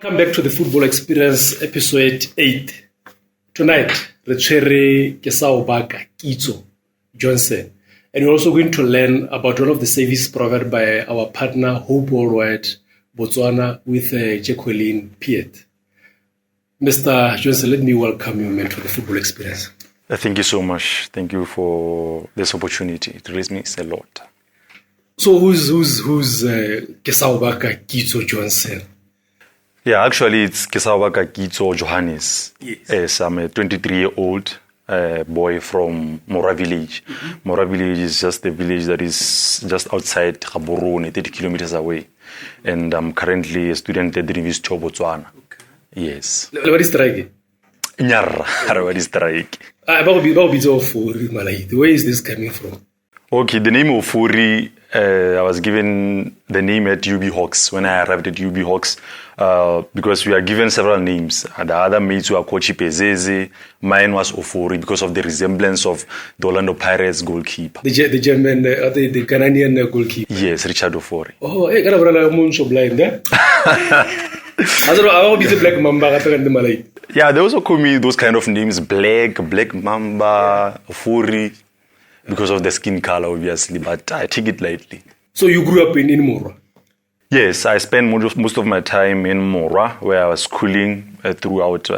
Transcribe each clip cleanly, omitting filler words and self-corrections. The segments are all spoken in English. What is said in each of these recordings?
Come back to the Football Experience, episode 8. Tonight, retshwere Kesaobaka Kitso Johannes. And we're also going to learn about one of the services provided by our partner, Hope Worldwide, Botswana, with Jacqueline Piet. Mr. Johannes, let me welcome you, man, to the Football Experience. Thank you so much. Thank you for this opportunity. It really means a lot. So who's Kesaobaka Kitso Johannes? Yeah, actually, it's Kesaobaka Kitso Johannes. Yes. I'm a 23-year-old boy from Mora village. Mora village is just a village that is just outside Gaborone, 30 kilometers away. And I'm currently a student at the University of Botswana. Okay. Yes. What is strike? Nyarra, what is strike? Where is this coming from? Okay, the name of Ofori, I was given the name at UB Hawks when I arrived at UB Hawks because we are given several names. The other mates were Kochi Pezeze, mine was Ofori because of the resemblance of the Orlando Pirates goalkeeper. The German, the Ghanaian goalkeeper? Yes, Richard Ofori. Oh, hey, I was blind, eh? I was Black Mamba. Yeah, they also call me those kind of names, Black Mamba, Ofori. Because of the skin color, obviously, but I take it lightly. So you grew up in Mora? Yes, I spent most of my time in Mora, where I was schooling throughout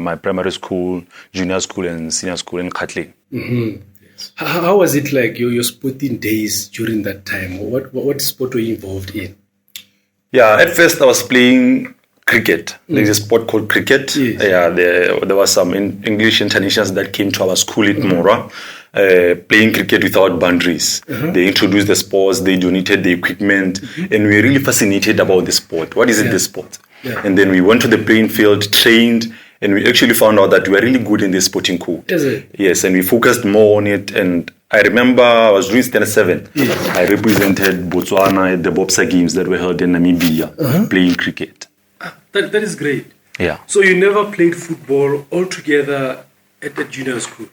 my primary school, junior school, and senior school in Katlin. Mm-hmm. Yes. How was it like your sporting days during that time? What sport were you involved in? Yeah, at first I was playing cricket. There's a sport called cricket. Yes. Yeah, there was some English internationals that came to our school in Mora. Playing cricket without boundaries. They introduced the sports, they donated the equipment, and we were really fascinated about the sport. What is it, the sport? Yeah. And then we went to the playing field, trained, and we actually found out that we were really good in the sporting code. Is it? Yes, and we focused more on it. And I remember I was doing standard 7. I represented Botswana at the Bobsa games that were held in Namibia, playing cricket. That is great. Yeah. So you never played football altogether at the junior school?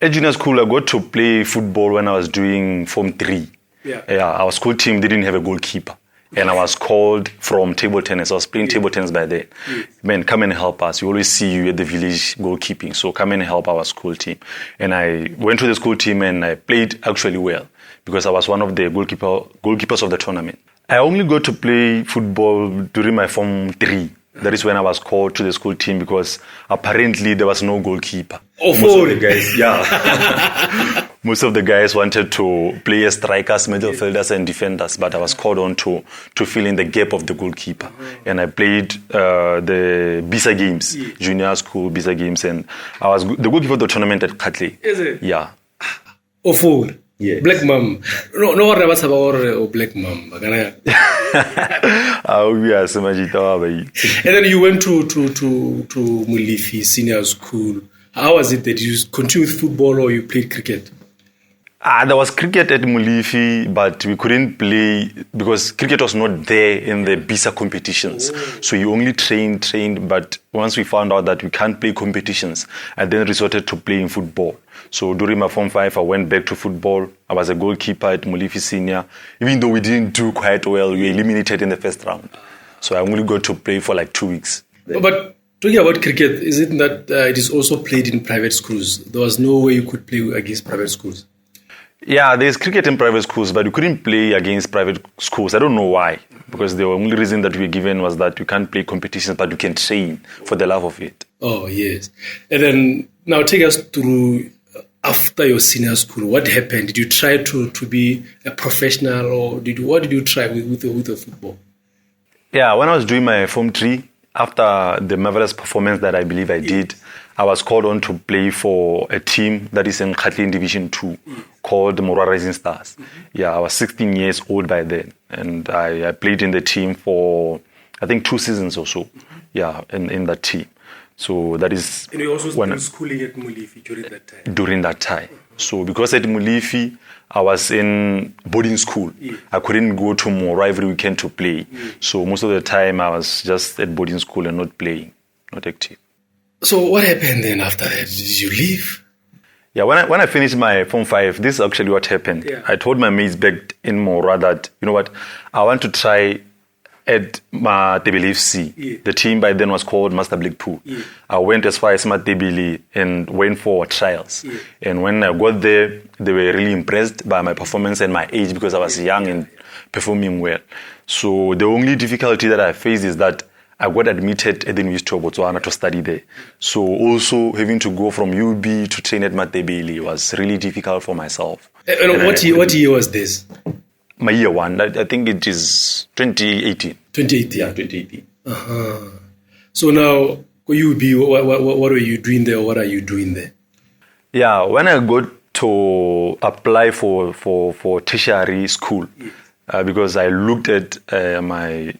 At junior school, I got to play football when I was doing Form 3. Yeah. Our school team didn't have a goalkeeper. And I was called from table tennis. I was playing table tennis by then. Man, come and help us. We always see you at the village goalkeeping. So come and help our school team. And I went to the school team and I played actually well because I was one of the goalkeepers of the tournament. I only got to play football during my Form 3. That is when I was called to the school team because apparently there was no goalkeeper. Ofori. Most of the guys wanted to play as strikers, midfielders, and defenders, but I was called on to fill in the gap of the goalkeeper. And I played the Bisa games, junior school Bisa games, and I was the goalkeeper of the tournament at Katley. Is it? Yeah. Ofori. Yes. Black Mamba. No one ever saw Black Mamba. And then you went to Mulifi Senior School. How was it that you continued with football or you played cricket? There was cricket at Mulifi, but we couldn't play because cricket was not there in the BISA competitions. So you only trained, but once we found out that we can't play competitions, I then resorted to playing football. So during my Form 5, I went back to football. I was a goalkeeper at Mulifi Senior. Even though we didn't do quite well, we were eliminated in the first round. So I only got to play for like 2 weeks. But talking about cricket, is it that it is also played in private schools? There was no way you could play against private schools? Yeah, there's cricket in private schools, but you couldn't play against private schools. I don't know why. Because the only reason that we were given was that you can't play competitions, but you can train for the love of it. Oh, yes. And then now take us through after your senior school. What happened? Did you try to be a professional or what did you try with the football? Yeah, when I was doing my Form 3, after the marvelous performance that I believe I did, I was called on to play for a team that is in Katlin Division 2 called Mora Rising Stars. Yeah, I was 16 years old by then. And I played in the team for, I think, 2 seasons or so. Yeah, in that team. So that is... And you also started schooling at Mulifi during that time? During that time. So because at Mulifi, I was in boarding school. I couldn't go to Mora every weekend to play. So most of the time I was just at boarding school and not playing, not active. So what happened then after that? Did you leave? Yeah, when I finished my Form 5, this is actually what happened. Yeah. I told my mates back in Mora that, you know what, I want to try at Matebele FC. Yeah. The team by then was called Master Blackpool. Yeah. I went as far as Matebele and went for trials. Yeah. And when I got there, they were really impressed by my performance and my age because I was young and performing well. So the only difficulty that I faced is that I got admitted at the University of Botswana to study there. So also having to go from UB to train at Matebele was really difficult for myself. And what year was this? My year one, I think it is 2018. 2018. Yeah, 2018. So now, UB, what were you doing there? What are you doing there? Yeah, when I got to apply for tertiary school, because I looked at my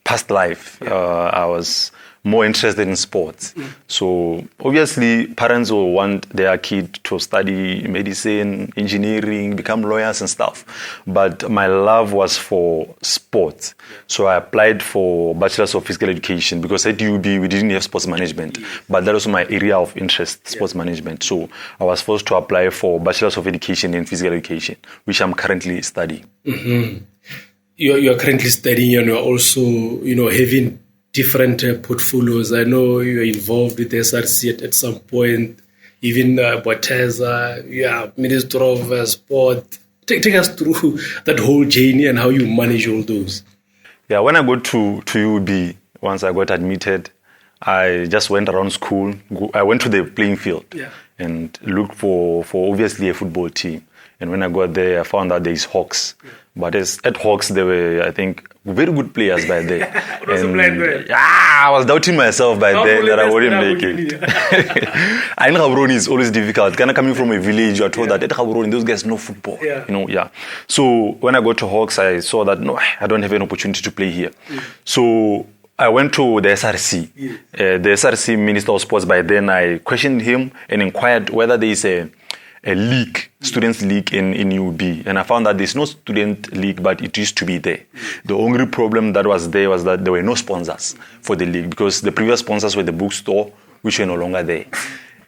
past life, I was more interested in sports. So obviously parents will want their kid to study medicine, engineering, become lawyers and stuff. But my love was for sports. So I applied for Bachelor's of Physical Education because at UB we didn't have sports management. But that was my area of interest, sports management. So I was forced to apply for Bachelor's of Education in Physical Education, which I'm currently studying. Mm-hmm. You're currently studying and you're also, having different portfolios. I know you're involved with SRC at some point, even Boteza, Minister of Sport. Take us through that whole journey and how you manage all those. Yeah, when I got to UB, once I got admitted, I just went around school. I went to the playing field and looked for obviously a football team. And when I got there, I found out there is Hawks. But at Hawks, there were, I think, very good players by then. I was doubting myself by then that I wouldn't make it. I know Gaborone is always difficult. Kind of coming from a village, you are told that at Gaborone, those guys know football. So when I got to Hawks, I saw that, no, I don't have an opportunity to play here. So I went to the SRC. The SRC Minister of Sports by then, I questioned him and inquired whether there is a league, students' league in UB. And I found that there's no student league, but it used to be there. The only problem that was there was that there were no sponsors for the league because the previous sponsors were the bookstore, which were no longer there.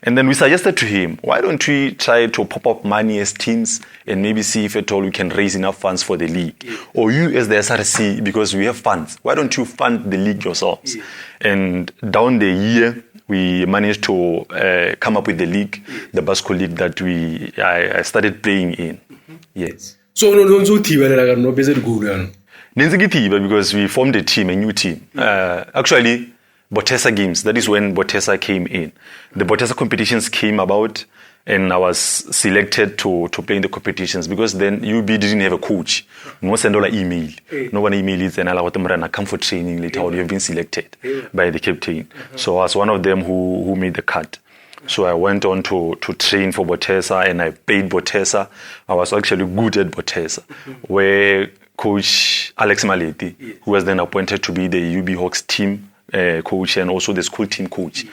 And then we suggested to him, why don't we try to pop up money as teams and maybe see if at all we can raise enough funds for the league? Or you as the SRC, because we have funds, why don't you fund the league yourselves? And down the year, we managed to come up with the league, the basketball league that I started playing in. Yes. So because we formed a team, a new team. Actually, Botesa games, that is when Botesa came in. The Botesa competitions came about and I was selected to play in the competitions because then UB didn't have a coach. No send all an email. No one email is and I come for training later on. You have been selected by the captain. So I was one of them who made the cut. So I went on to train for Botesa and I played Botesa. I was actually good at Botesa, where Coach Alex Maleti, who was then appointed to be the UB Hawks team coach and also the school team coach,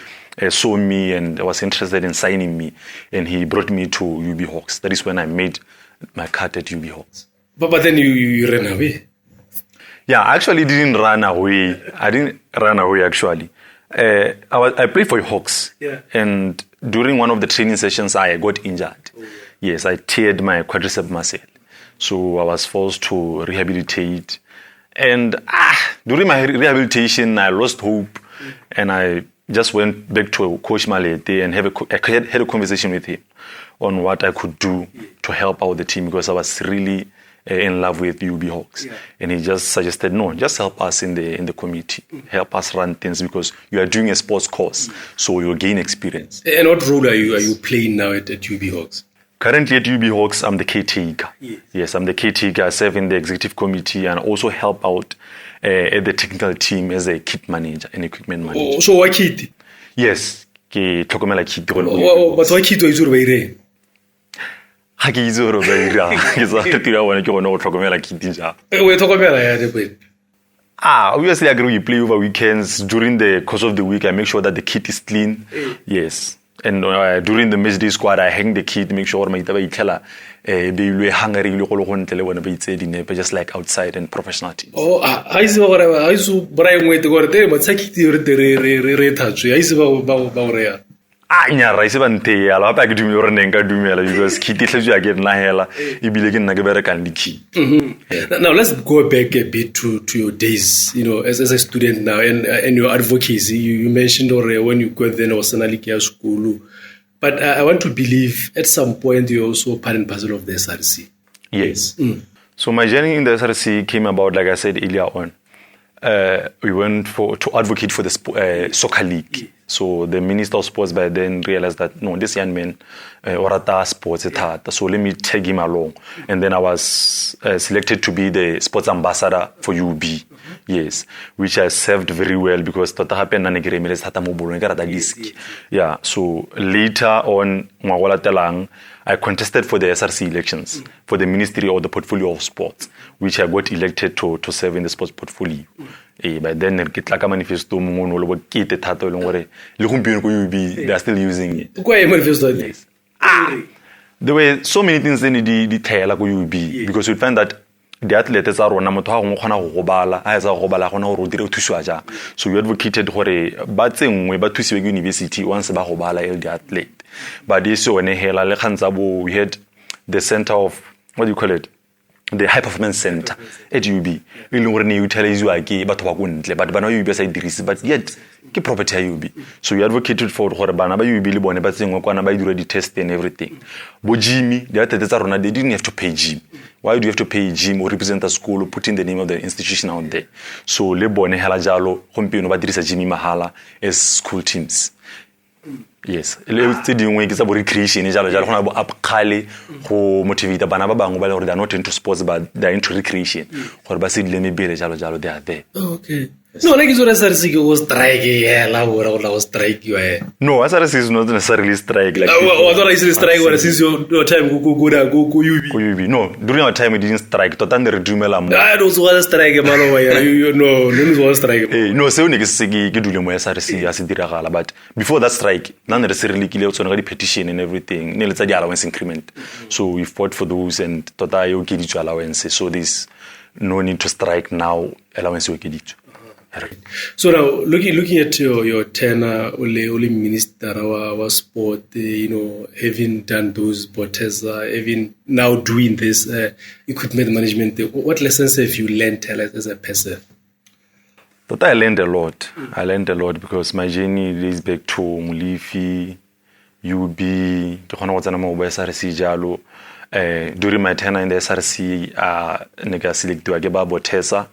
saw me and was interested in signing me, and he brought me to UB Hawks. That is when I made my cut at UB Hawks. But then you ran away? Yeah, I actually didn't run away. I didn't run away actually. I played for Hawks, and during one of the training sessions I got injured. Yes, I teared my quadricep muscle. So I was forced to rehabilitate. And during my rehabilitation, I lost hope, and I just went back to Coach Malete and had a conversation with him on what I could do to help out the team because I was really in love with UB Hawks. And he just suggested, no, just help us in the committee, help us run things because you are doing a sports course, so you'll gain experience. And what role are you playing now at UB Hawks? Currently at UB Hawks, I'm the caretaker. Yes, I'm the caretaker. I serve in the executive committee and also help out at the technical team as a kit manager and equipment manager. So what kit? Yes, ke tlhokomela kit. But what kit is your way? Ha ke itse hore ba ira ke sa tira bona ke gona go tlhokomela kit ja. We tlhokomela ya de. Obviously I agree we play over weekends. During the course of the week I make sure that the kit is clean. Yes. And during the match day squad, I hang the kit, make sure my itaba itela be hungry le go le go ntle le bona ba itse dinepe just like outside and professional teams. I see what I so Brian wait go re but sakiti re thatswe I see ba re ya. Nyara ise ba nteela ba ke dumela gore neng ka dumela because ke titletswe ke nna hela ebile ke nna ke berekang di key. Now let's go back a bit to your days, as a student now and your advocacy. You mentioned already when you got there was an school, but I want to believe at some point you're also part and parcel of the SRC. Yes. So my journey in the SRC came about, like I said earlier on. We went to advocate for the soccer league. So the Minister of Sports by then realized that no, this young man orata sports is hard. So let me take him along. And then I was selected to be the sports ambassador for UB. Yes, which I served very well because tota hape nna ne ke remele thata mo bolong ka rata disc. Yeah, so later on ngwagola telang I contested for the SRC elections for the Ministry or the Portfolio of Sports, which I got elected to serve in the sports portfolio. By then, ke tla ka manifesto mo no le bokete thata le ngore le gompieno ko UB they are still using it. Kwa manifesto? Yes. There were so many things in the thela ko UB because you find that the athletes are rona motho ha go kgona go gobala a etsa go gobala gona gore o dire o thusiwa jang. So we advocated gore ba tsengwe ba thusiwe ke university once ba gobala the athlete. But this one hela le khantsa bo we had the center of what do you call it, the high performance center at UB e leng gore ne utilizewa ke batho ba go ntle but bana UB sa dirisi but yet ke property ya UB. So we advocated for gore bana ba UB le bone ba tsengwe kwana ba dira di test and everything. Bo Jimmy the athletes tsa rona they didn't have to pay gym. Why do you have to pay gym or represent a school or put in the name of the institution out there? So le bone hela jalo gompieno ba dirisa gym mahala as school teams. Yes, le tse dingwe ke tsa bo recreation jalo gona bo upkhale go motivate bana ba bangwe ba le gore they are not into sports but they are into recreation gore ba se dile mebele jalo they are there. Okay. No, like it's what SRC was strike was strike you. No, SRC is not necessarily strike like. I thought I said strike when since your time go UB. No, during our time we didn't strike. Total ne re dumela mo. I don't want strike man over you no was strike. No, se o ne ke se ke dule mo SRC ya se diragala but before that strike none re se re lekile o tsona ga di petition and everything ne le tsa di allowance increment. So we fought for those and total yo ke di tswa allowance so there's no need to strike now allowance yo ke di tswa. So now, looking at your tenure, Ole Minister wa sport, having done those bottles, having now doing this equipment management, what lessons have you learned as a person? But I learned a lot. I learned a lot because my journey dates back to Mulifi, UB, SRC jalo. During my tenure in the SRC, I selected a Botesa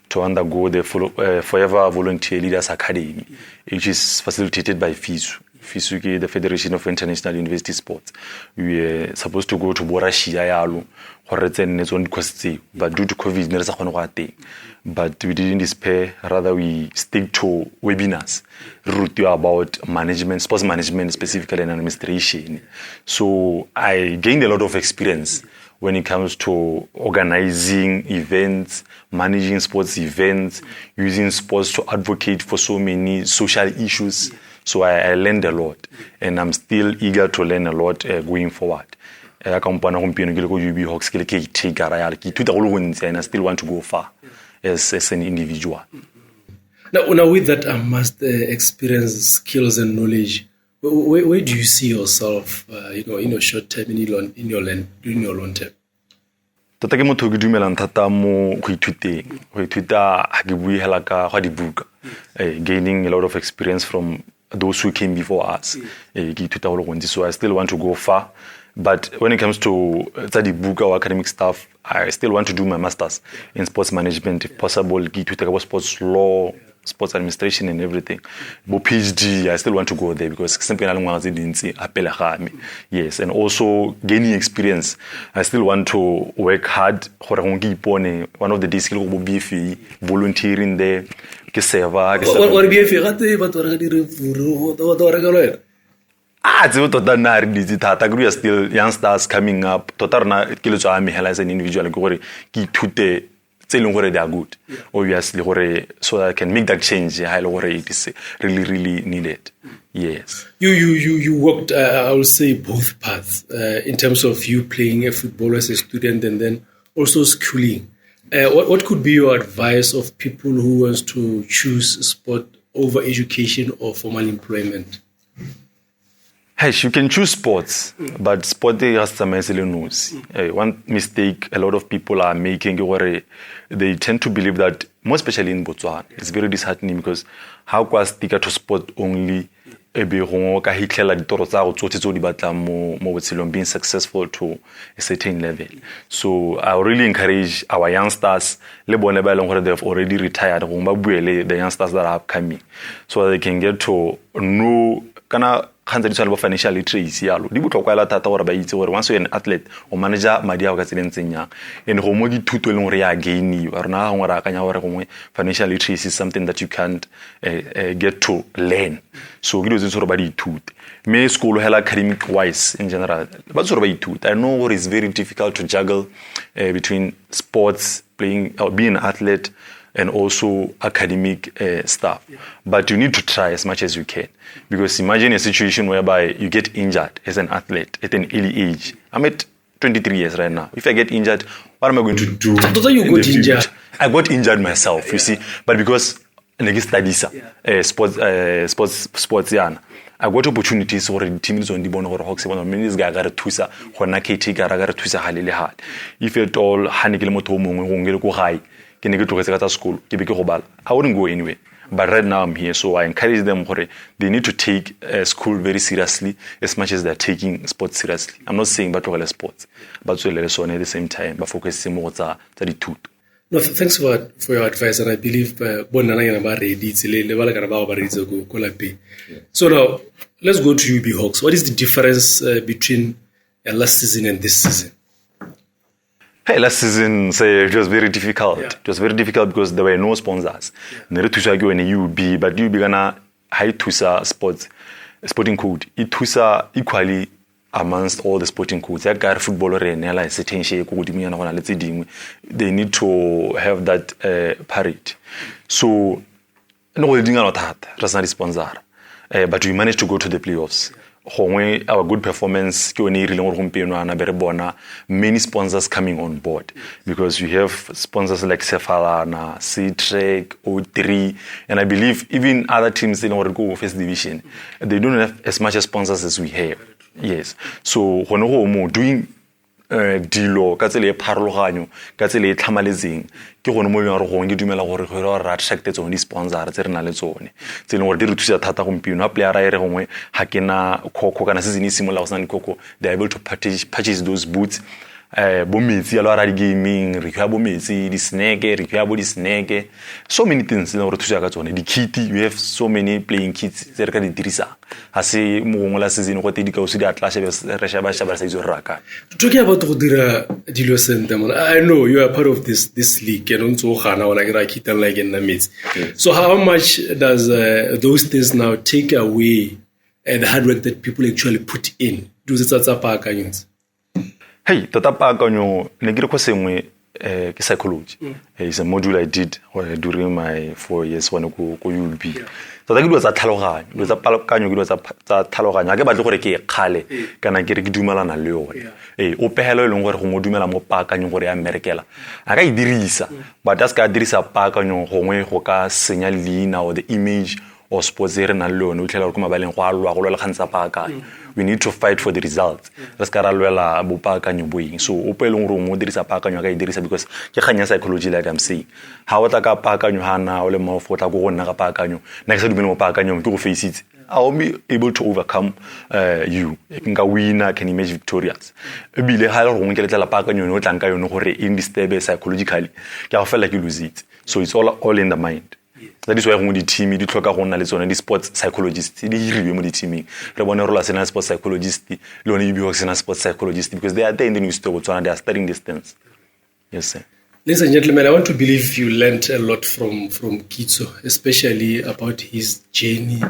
to undergo the Forever Volunteer Leaders Academy, which is facilitated by FISU. FISU, the Federation of International University Sports. We were supposed to go to Borashia Yalu, but due to COVID, but we didn't despair. Rather, we stick to webinars, route about management, sports management specifically, and administration. So I gained a lot of experience when it comes to organizing events, managing sports events, using sports to advocate for so many social issues. So I learned a lot, and I'm still eager to learn a lot going forward. And I still want to go far as an individual. Now with that amassed experience, skills, and knowledge, where do you see yourself, in your short term, in your long term? Tota ke motho ke dumelang thata mo go ithuta ha ke bue hela ka ga dibuka gaining a lot of experience from those who came before us ke ithuta go le gontsi so I still want to go far but when it comes to tsa dibuka or academic stuff I still want to do my masters in sports management if possible ke ithuta ka sports law, sports administration and everything. But PhD, I still want to go there because simply yes, and also gaining experience. I still want to work hard. One of the days volunteering there. What we are still youngsters coming up. As an individual, they are good, obviously, so that I can make that change. It is really, really needed. Yes. You worked, I would say, both paths in terms of you playing a football as a student and then also schooling. What could be your advice of people who want to choose sport over education or formal employment? You can choose sports, but sport has some news. One mistake a lot of people are making, or they tend to believe that, more especially in Botswana, it's very disheartening because how can stick to sport only? Being successful to a certain level. So I really encourage our youngsters, they've already retired, the youngsters that are upcoming, so they can get to know financial literacy. Once you're an athlete or manager, financial literacy is something that you can't get to learn. So me school academic wise in general, but I know it's very difficult to juggle between sports, playing or being an athlete, and also academic stuff. But you need to try as much as you can, because imagine a situation whereby you get injured as an athlete at an early age. I'm at 23 years right now. If I get injured, what am I going to do? I thought you got injured. I got injured myself, you see, but because studies, sports, I got opportunities for the teams on the bone or Hawks. This guy got a tusa, Honakati, got tusa halili hard. If at all, Hanikilmoto, high, can you go to school? I wouldn't go anyway. But right now I'm here, so I encourage them. They need to take school very seriously as much as they're taking sports seriously. I'm not saying but all sports, but so let us at the same time, but focusing more on the two. No, thanks for your advice, and I believe So now let's go to UB Hawks. What is the difference between last season and this season? Last season, it was very difficult. Yeah. It was very difficult because there were no sponsors. Yeah. UB, but UB gonna high tusa sporting code. It tusa equally amongst all the sporting codes. They need to have that parity. So, no, we're doing a lot of that. Sponsor, but we managed to go to the playoffs. Our good performance, many sponsors coming on board, because we have sponsors like Cefalana, C-Trek, O3, and I believe even other teams in our go first division, they don't have as much sponsors as we have. Yes. So when doing dilo ka tsele e pharologanyo ka tsele e tlhamaletseng ke gone mo yona go ke dumela gore go ra attract tsone di sponsor tse rena le tsone tse leng gore di re thusa thata gompieno a player a re gongwe ha kena khokho kana season e simola go sana khokho they are able to purchase those boots bo metsi a lo ra di gaming re khwa bo metsi di snack re khwa bo di snack so many things le gore thusa ka tsone di kit you have so many playing kits tse re ka di dirisa ha se mo gongwe la season go te di ka o se di atla re shaba sa izo raka. Talking about go dira dilo sentemo, I know you are part of this league and so gana wala ke ra kita like in the midst. So how much does those things now take away the hard work that people actually put in? Do tsa tsa pa akanyetsa? Hey, tota pa akanyo ne ke re go sengwe ke psychology. It's a module I did during my 4 years when go UB. So ke dilo tsa tlhaloganyo, dilo tsa palakanyo ke dilo tsa tlhaloganyo. Ha ke batle gore ke khale kana ke re ke dumelana le yone. O pehelo e leng gore go mo dumela mo paakanyo gore ya Amerikela. A ka e dirisa, but as ka dirisa paakanyo gongwe go ka senya leina or the image or sports re na le yone o tlhela go mabaleng go a lwa go le kgantsa paakanyo. We need to fight for the results. Let's go lwela bo paakanyo boing. So o pe leng gore mo dirisa paakanyo ka e dirisa because ke khanya psychology like I'm saying. Ha o tla ka paakanyo hana o le mo fotla go nna ka paakanyo. Na ke sa dumela mo paakanyo ke go face it. I'll be able to overcome you. Nka winner, can emerge victorious. Ebile ha le go nkele tla paakanyo no tlanka yone gore in disturb psychologically. Ke a feel like you lose it. So it's all in the mind. That is why when the team di tlhoka go nna le tsone di sports psychologists di hiriwe mo di teaming re bone rola sena sports psychologist le one UB sena sports psychologist because they are there in the news to Botswana, they are studying this things. Yes sir. Ladies and gentlemen, I want to believe you learned a lot from Kitso, especially about his journey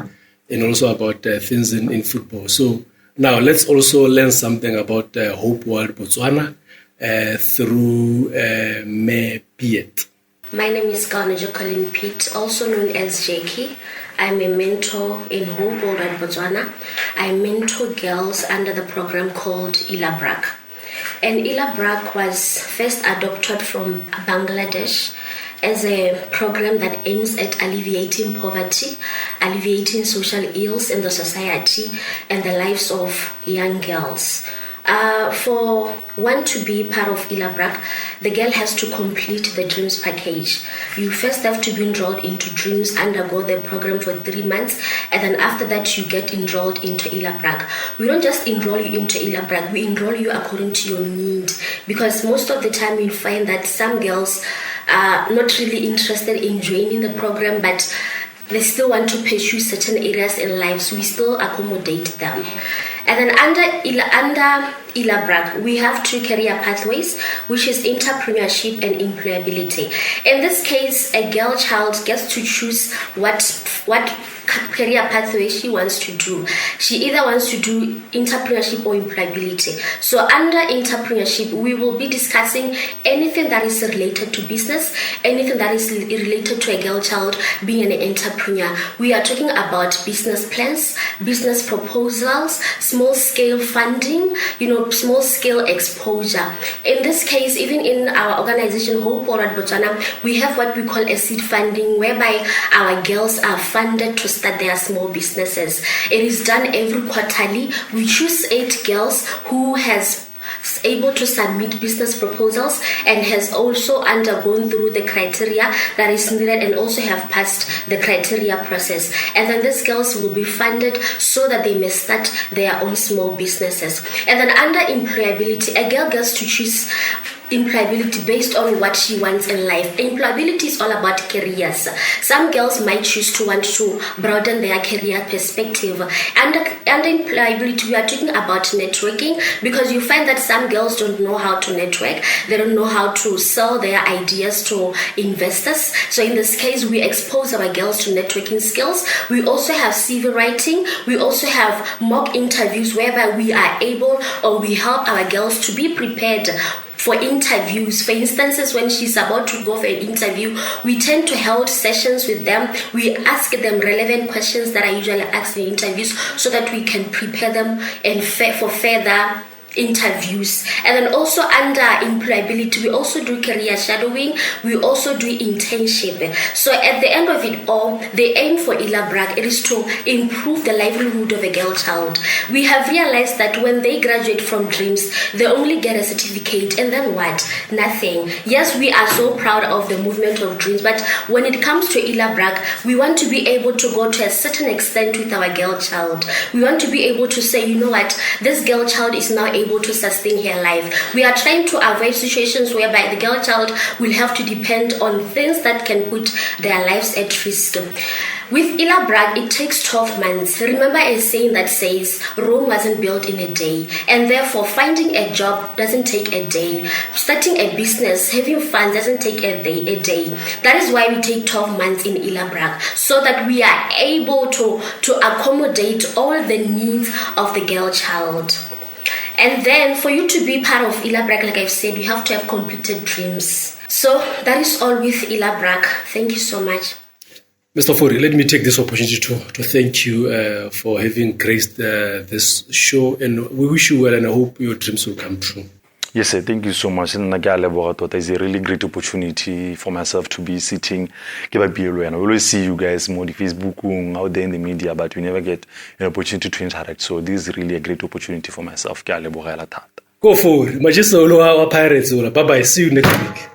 and also about things in football. So now let's also learn something about Hope World Botswana through Me Piet. My name is Garnajo Colin Piet, also known as Jackie. I'm a mentor in Hope World Botswana. I mentor girls under the program called Ilabrak. And Ilabrak was first adopted from Bangladesh as a program that aims at alleviating poverty, alleviating social ills in the society and the lives of young girls. For one to be part of Ilabrak, the girl has to complete the Dreams package. You first have to be enrolled into Dreams, undergo the program for 3 months, and then after that you get enrolled into Ilabrak. We don't just enroll you into Ilabrak, we enroll you according to your need, because most of the time we find that some girls are not really interested in joining the program, but they still want to pursue certain areas in life, so we still accommodate them. And then under Ilabrak, we have 2 career pathways, which is entrepreneurship and employability. In this case, a girl child gets to choose what career pathway she wants to do. She either wants to do entrepreneurship or employability. So under entrepreneurship, we will be discussing anything that is related to business, anything that is related to a girl child being an entrepreneur. We are talking about business plans, business proposals, small scale funding, small scale exposure. In this case, even in our organization, Hope Forward Botswana, we have what we call a seed funding, whereby our girls are funded to start their small businesses. It is done every quarterly. We choose 8 girls who has able to submit business proposals and has also undergone through the criteria that is needed and also have passed the criteria process. And then these girls will be funded so that they may start their own small businesses. And then under employability, a girl gets to choose employability based on what she wants in life. Employability is all about careers. Some girls might choose to want to broaden their career perspective. And employability, we are talking about networking, because you find that some girls don't know how to network. They don't know how to sell their ideas to investors. So in this case, we expose our girls to networking skills. We also have CV writing. We also have mock interviews, whereby we are able, or we help our girls to be prepared for interviews. For instances, when she's about to go for an interview, we tend to hold sessions with them. We ask them relevant questions that are usually asked in interviews, so that we can prepare them and for further interviews. And then also under employability, we also do career shadowing. We also do internship. So at the end of it all, the aim for Ilabrak is to improve the livelihood of a girl child. We have realized that when they graduate from Dreams, they only get a certificate, and then what? Nothing. Yes, we are so proud of the movement of Dreams, but when it comes to Ilabrak, we want to be able to go to a certain extent with our girl child. We want to be able to say, you know what, this girl child is now able to sustain her life. We are trying to avoid situations whereby the girl child will have to depend on things that can put their lives at risk. With Ilabrak, it takes 12 months. Remember a saying that says, Rome wasn't built in a day, and therefore finding a job doesn't take a day. Starting a business, having fun doesn't take a day. That is why we take 12 months in Ilabrak, so that we are able to accommodate all the needs of the girl child. And then for you to be part of Ilabrak, like I've said, you have to have completed Dreams. So that is all with Ilabrak. Thank you so much. Mr. Ofori, let me take this opportunity to thank you for having graced this show, and we wish you well, and I hope your dreams will come true. Yes, sir. Thank you so much. It's a really great opportunity for myself to be sitting. I always see you guys more on Facebook, out there in the media, but we never get an opportunity to interact. So this is really a great opportunity for myself. Go for it. Majesa Pirates. Bye bye. See you next week.